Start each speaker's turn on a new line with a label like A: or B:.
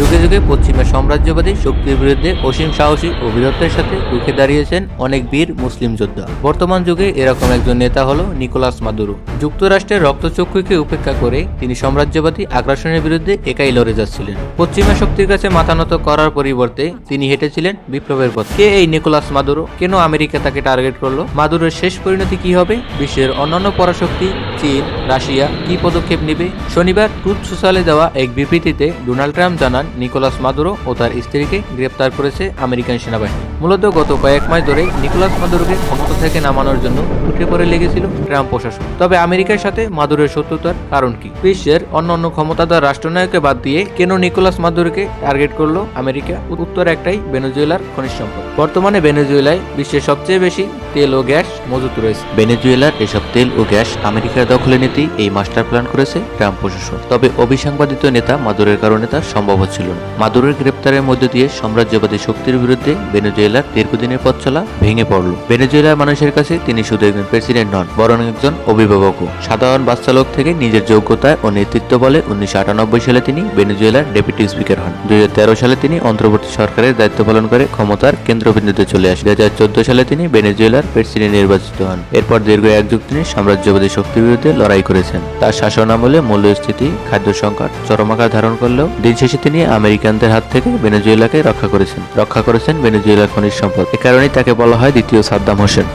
A: যুগে যুগে পশ্চিমা সাম্রাজ্যবাদী শক্তির বিরুদ্ধে অসীম সাহসী ও বীরত্বের সাথে রুখে দাঁড়িয়েছেন অনেক বীর মুসলিম যোদ্ধা। বর্তমান যুগে এরকম একজন নেতা হলো নিকোলাস মাদুরো। যুক্তরাষ্ট্রের রক্তচক্ষুকে উপেক্ষা করে তিনি সাম্রাজ্যবাদী আগ্রাসনের বিরুদ্ধে একাই লড়ে যাচ্ছিলেন। পশ্চিমা শক্তির কাছে মাথা নত করার পরিবর্তে তিনি হেঁটেছিলেন বিপ্লবের পথ। কে এই নিকোলাস মাদুরো? কেন আমেরিকা তাকে টার্গেট করলো? মাদুরোর শেষ পরিণতি কি হবে? বিশ্বের অন্যান্য পরাশক্তি চীন, রাশিয়া কি পদক্ষেপ নেবে? শনিবার ট্রুথ সোশ্যালে দেওয়া এক বিবৃতিতে ডোনাল্ড ট্রাম্প জানান, নিকোলাস মাদুরো ও তার স্ত্রীকে গ্রেপ্তার করেছে আমেরিকান সেনাবাহিনী। মূলত গত কয়েক মাস ধরে নিকোলাস মাদুরোকে ক্ষমতা থেকে নামানোর জন্য উঠে পড়ে লেগেছিল ট্রাম্প প্রশাসন। তবে আমেরিকার সাথে মাদুরোর শত্রুতার কারণ কি? বিশ্বের অন্যান্য ক্ষমতাধর রাষ্ট্রনায়ককে বাদ দিয়ে কেন নিকোলাস মাদুরোকে টার্গেট করলো আমেরিকা? উত্তর একটাই, ভেনেজুয়েলার খনিজ সম্পদ। বর্তমানে ভেনেজুয়েলায় বিশ্বের সবচেয়ে বেশি তেল ও গ্যাস মজুত রয়েছে। ভেনেজুয়েলার এসব তেল ও গ্যাস আমেরিকার দখলে নিতেই এই মাস্টার প্ল্যান করেছে ট্রাম্প প্রশাসন। তবে অবিসংবাদিত নেতা মাদুরোর কারণে তা সম্ভব হচ্ছিল না। মাদুরোর গ্রেপ্তারের মধ্য দিয়ে সাম্রাজ্যবাদী শক্তির বিরুদ্ধে ভেনেজুয়েলার দীর্ঘদিনের পথ চলা ভেঙে পড়ল। ভেনেজুয়েলার মানুষের কাছে তিনি শুধু একজন প্রেসিডেন্ট নন, বরং একজন অভিভাবকও। সাধারণ বাচ্চা লোক থেকে নিজের যোগ্যতায় ও নেতৃত্ব বলে 1998 সালে তিনি ভেনেজুয়েলার ডেপুটি স্পিকার হন। 2013 সালে তিনি অন্তর্বর্তী সরকারের দায়িত্ব পালন করে ক্ষমতার কেন্দ্রবিন্দুতে চলে আসেন। 2014 সালে তিনি ভেনেজুয়েলার প্রেসিডেন্ট নির্বাচিত হন। এরপর দীর্ঘ এক যুগ তিনি সাম্রাজ্যবাদী শক্তির বিরুদ্ধে লড়াই করেছেন। তার শাসনামলে মূল্যস্ফীতি, খাদ্য সংকট চরম আকার ধারণ করলেও দিন শেষে তিনি আমেরিকানদের হাত থেকে ভেনেজুয়েলাকে রক্ষা করেছেন ভেনেজুয়েলার খনিজ সম্পদ। এ কারণেই তাকে বলা হয় দ্বিতীয় সাদ্দাম হোসেন।